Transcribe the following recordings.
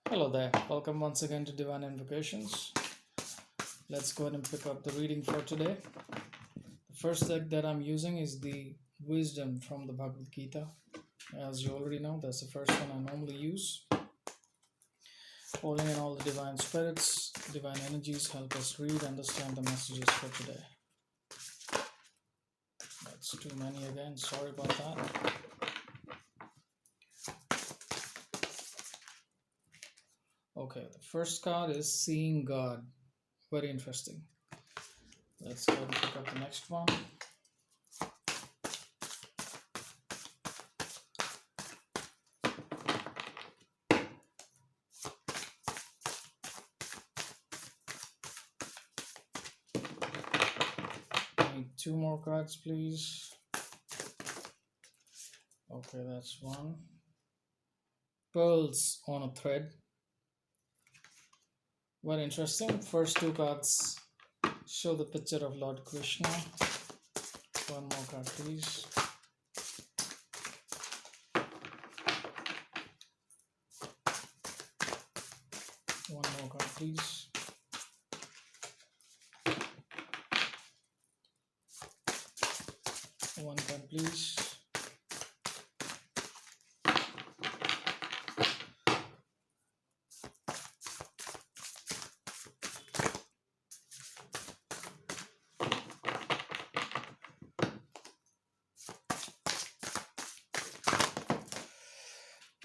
Hello there. Welcome once again to Divine Invocations. Let's go ahead and pick up the reading for today. The first deck that I'm using is the Wisdom from the Bhagavad Gita. As you already know, that's the first one I normally use. Calling in all the divine spirits, divine energies, help us read, understand the messages for today. That's too many again. Sorry about that. Okay, the first card is Seeing God. Very interesting. Let's go and pick up the next one. Need two more cards, please. Okay, that's one. Pearls on a thread. Very interesting. First two cards show the picture of Lord Krishna. One more card, please. One more card, please. One card, please.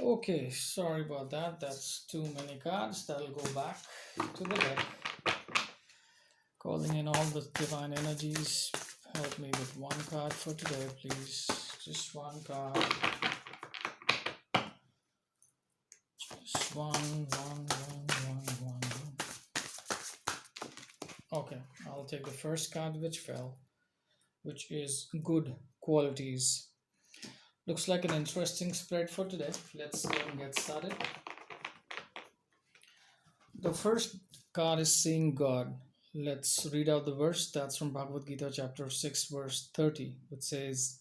Okay, sorry about that. That's too many cards. That'll go back to the deck. Calling in all the divine energies. Help me with one card for today, please. Just one card. Just one. Okay, I'll take the first card which fell, which is good qualities. Looks like an interesting spread for today. Let's go and get started. The first card is Seeing God. Let's read out the verse. That's from Bhagavad Gita, chapter 6, verse 30, which says,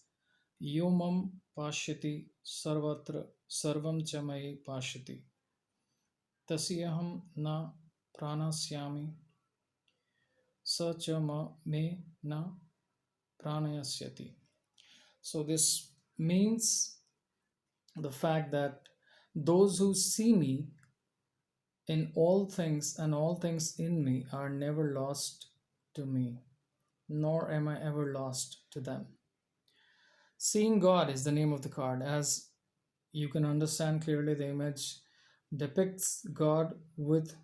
Yomam pashyati sarvatra sarvam chamai pashyati tasyaham na pranasyami sa cha me na pranayasyati. So this means the fact that those who see me in all things and all things in me are never lost to me, nor am I ever lost to them. Seeing God is the name of the card. As you can understand clearly, the image depicts God with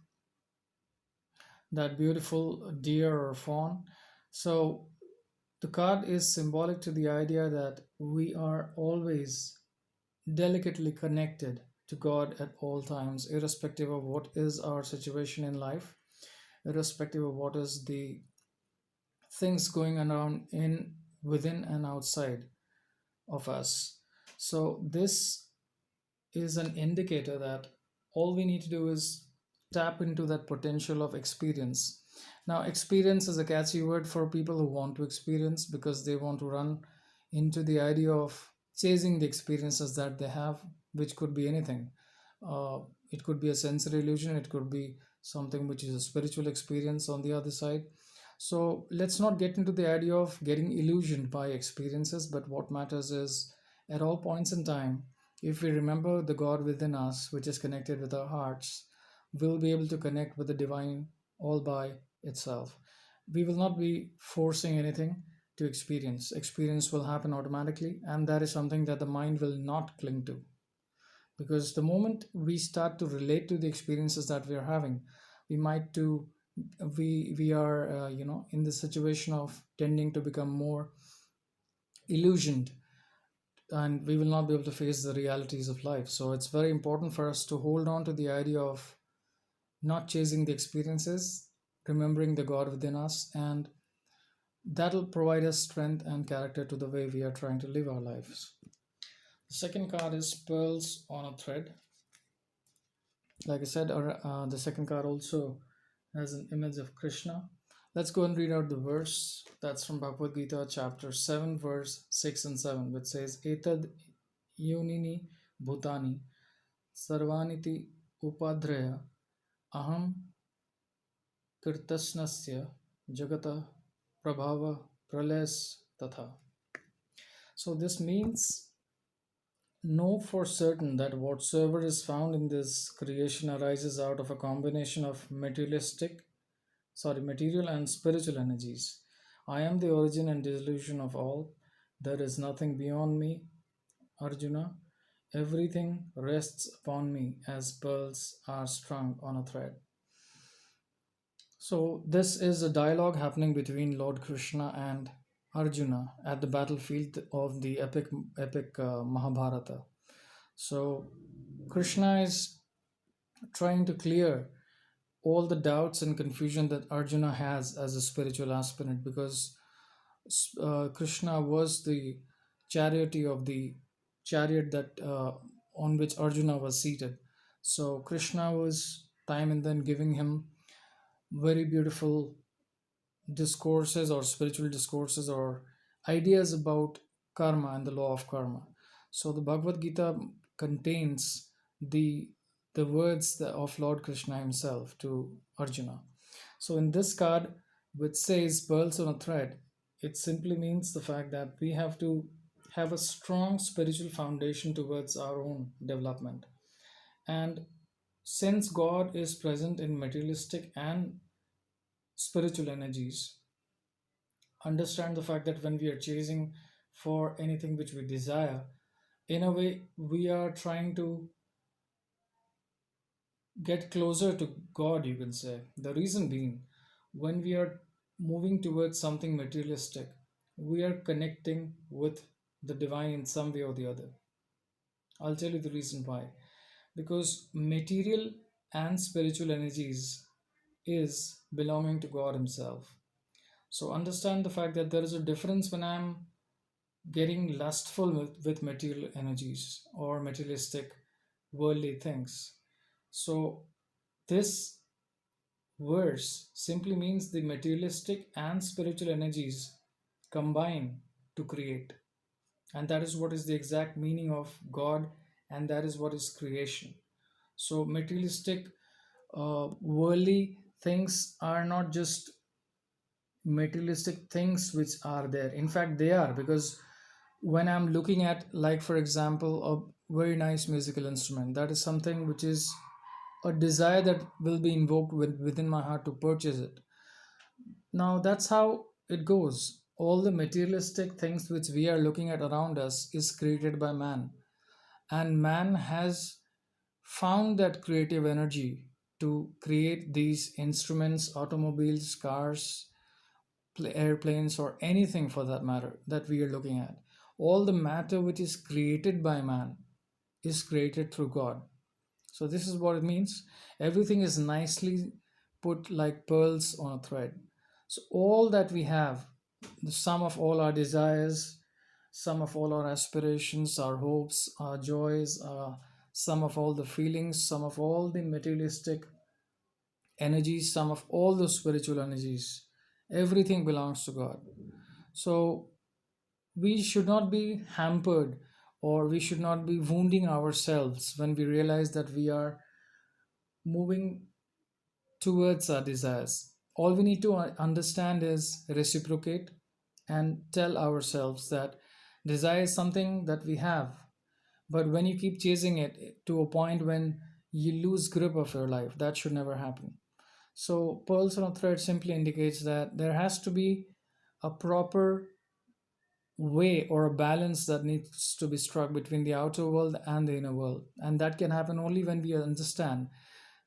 that beautiful deer or fawn. So the card is symbolic to the idea that we are always delicately connected to God at all times, irrespective of what is our situation in life, irrespective of what is the things going around in within and outside of us. So this is an indicator that all we need to do is tap into that potential of experience. Now, experience is a catchy word for people who want to experience because they want to run into the idea of chasing the experiences that they have, which could be anything. It could be a sensory illusion, it could be something which is a spiritual experience on the other side. So let's not get into the idea of getting illusioned by experiences, but what matters is at all points in time, if we remember the God within us, which is connected with our hearts, we'll be able to connect with the divine all by itself. We will not be forcing anything to experience. Experience will happen automatically, and that is something that the mind will not cling to. Because the moment we start to relate to the experiences that we are having, we might to we are in the situation of tending to become more illusioned, and we will not be able to face the realities of life. So it's very important for us to hold on to the idea of not chasing the experiences, remembering the God within us, and that'll provide us strength and character to the way we are trying to live our lives. The second card is Pearls on a Thread. Like I said, the second card also has an image of Krishna. Let's go and read out the verse. That's from Bhagavad Gita, chapter 7, verse 6 and 7, which says, Etad yunini bhutani sarvaniti upadhraya aham kirtasnasya jagata prabhava pralas tatha. So this means know for certain that whatsoever is found in this creation arises out of a combination of material and spiritual energies. I am the origin and dissolution of all. There is nothing beyond me, Arjuna. Everything rests upon me as pearls are strung on a thread. So, this is a dialogue happening between Lord Krishna and Arjuna at the battlefield of the epic Mahabharata. So, Krishna is trying to clear all the doubts and confusion that Arjuna has as a spiritual aspirant, because Krishna was the charioteer of the chariot that on which Arjuna was seated. So Krishna was time and then giving him very beautiful discourses or spiritual discourses or ideas about karma and the law of karma. So the Bhagavad Gita contains the of Lord Krishna himself to Arjuna. So in this card, which says pearls on a thread, it simply means the fact that we have to have a strong spiritual foundation towards our own development. And since God is present in materialistic and spiritual energies, understand the fact that when we are chasing for anything which we desire, in a way we are trying to get closer to God, you can say. The reason being, when we are moving towards something materialistic, we are connecting with the divine in some way or the other. I'll tell you the reason why. Because material and spiritual energies is belonging to God Himself. So understand the fact that there is a difference when I'm getting lustful with material energies or materialistic worldly things. So this verse simply means the materialistic and spiritual energies combine to create. And that is what is the exact meaning of God, and that is what is creation. So, materialistic, worldly things are not just materialistic things which are there. In fact, they are, because when I'm looking at, like, for example, a very nice musical instrument, that is something which is a desire that will be invoked within my heart to purchase it. Now, that's how it goes. All the materialistic things which we are looking at around us is created by man, and man has found that creative energy to create these instruments, automobiles, cars, airplanes, or anything for that matter that we are looking at. All the matter which is created by man is created through God. So this is what it means. Everything is nicely put like pearls on a thread. So all that we have, the sum of all our desires, sum of all our aspirations, our hopes, our joys, sum of all the feelings, sum of all the materialistic energies, sum of all the spiritual energies, everything belongs to God. So we should not be hampered, or we should not be wounding ourselves when we realize that we are moving towards our desires. All we need to understand is reciprocate and tell ourselves that desire is something that we have. But when you keep chasing it to a point when you lose grip of your life, that should never happen. So, pearls on a thread simply indicates that there has to be a proper way or a balance that needs to be struck between the outer world and the inner world. And that can happen only when we understand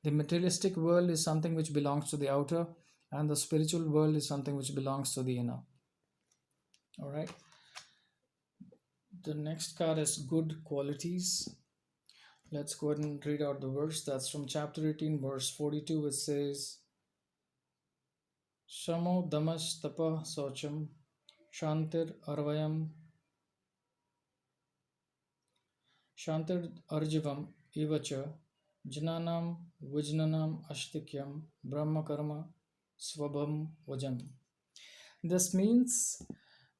the materialistic world is something which belongs to the outer, and the spiritual world is something which belongs to the inner. All right. The next card is good qualities. Let's go ahead and read out the verse. That's from chapter 18, verse 42, which says, Shamo damas tapa socham shantir arvayam shantir arjivam ivacha jnanam vijnanam ashtikyam brahma karma swabham vajam. This means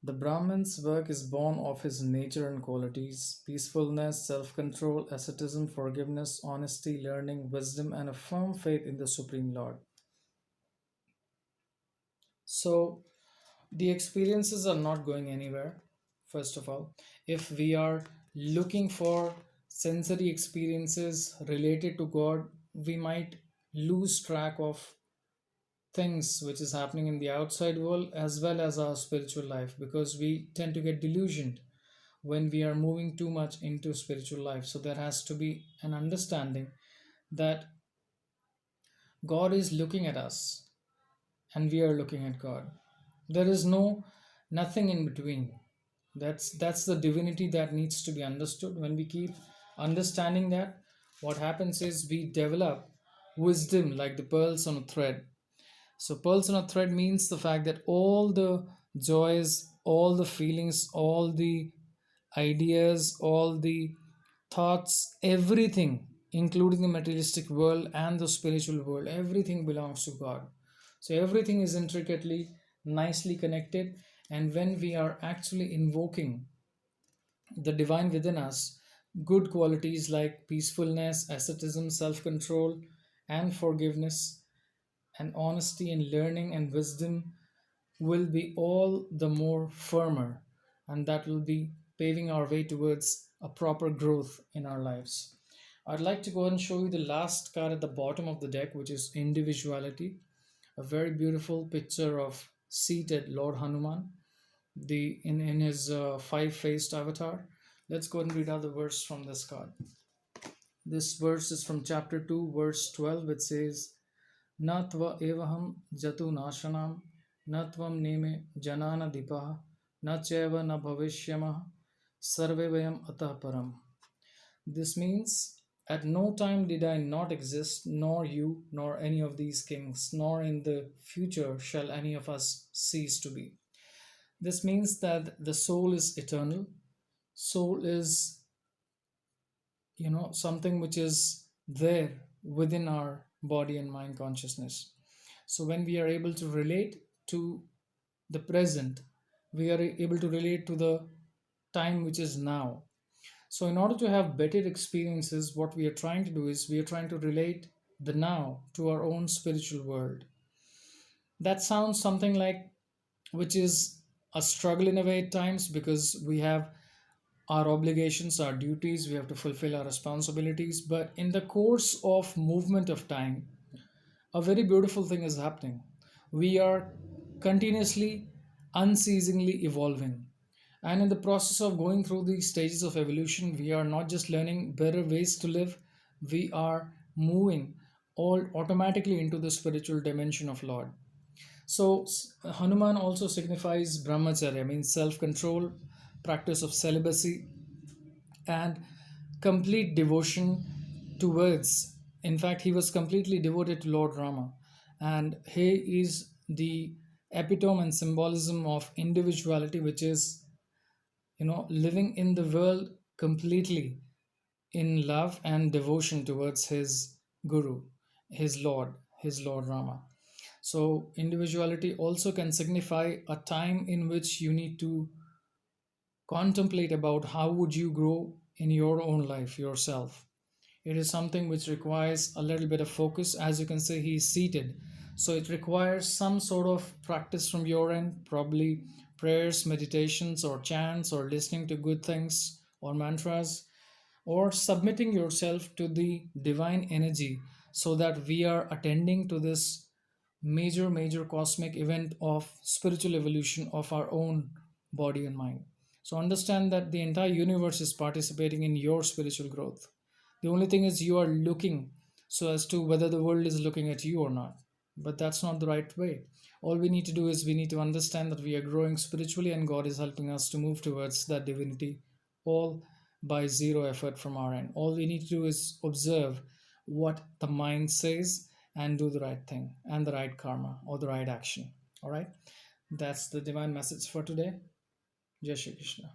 The Brahmin's work is born of his nature and qualities: peacefulness, self control, asceticism, forgiveness, honesty, learning, wisdom, and a firm faith in the Supreme Lord. So, the experiences are not going anywhere, first of all. If we are looking for sensory experiences related to God, we might lose track of things which is happening in the outside world as well as our spiritual life, because we tend to get delusioned when we are moving too much into spiritual life. So there has to be an understanding that God is looking at us and we are looking at God. There is nothing in between. That's the divinity that needs to be understood. When we keep understanding that, what happens is we develop wisdom like the pearls on a thread. So pearls on a thread means the fact that all the joys, all the feelings, all the ideas, all the thoughts, everything, including the materialistic world and the spiritual world, everything belongs to God. So everything is intricately, nicely connected. And when we are actually invoking the divine within us, good qualities like peacefulness, asceticism, self control, and forgiveness, and honesty, and learning, and wisdom will be all the more firmer, and that will be paving our way towards a proper growth in our lives. I'd like to go ahead and show you the last card at the bottom of the deck, which is individuality, a very beautiful picture of seated Lord Hanuman, the in his five-faced avatar. Let's go ahead and read out the verse from this card. This verse is from chapter 2, verse 12, which says, न त्व एवहं जतु नाशनम न त्वं नेमे जनान दीपः न चैव न भविष्यमः सर्वे वयम अतः param. This means, at no time did I not exist, nor you, nor any of these kings, nor in the future shall any of us cease to be. This means that the soul is eternal. Soul is, something which is there within our body and mind consciousness. So when we are able to relate to the present, we are able to relate to the time which is now. So in order to have better experiences, what we are trying to do is we are trying to relate the now to our own spiritual world. That sounds something like, which is a struggle in a way at times, because we have our obligations, our duties, we have to fulfill our responsibilities. But in the course of movement of time, a very beautiful thing is happening. We are continuously, unceasingly evolving. And in the process of going through these stages of evolution, we are not just learning better ways to live, we are moving all automatically into the spiritual dimension of Lord. So, Hanuman also signifies brahmacharya, means self control, practice of celibacy, and complete devotion towards. In fact, he was completely devoted to Lord Rama, and he is the epitome and symbolism of individuality, which is, living in the world completely in love and devotion towards his guru, his Lord Rama. So, individuality also can signify a time in which you need to contemplate about how would you grow in your own life yourself. It is something which requires a little bit of focus. As you can see, he is seated, so it requires some sort of practice from your end, probably prayers, meditations, or chants, or listening to good things or mantras, or submitting yourself to the divine energy, so that we are attending to this major cosmic event of spiritual evolution of our own body and mind. So understand that the entire universe is participating in your spiritual growth. The only thing is you are looking so as to whether the world is looking at you or not. But that's not the right way. All we need to do is we need to understand that we are growing spiritually and God is helping us to move towards that divinity, all by zero effort from our end. All we need to do is observe what the mind says and do the right thing and the right karma or the right action. All right. That's the divine message for today. Jai Shri Krishna.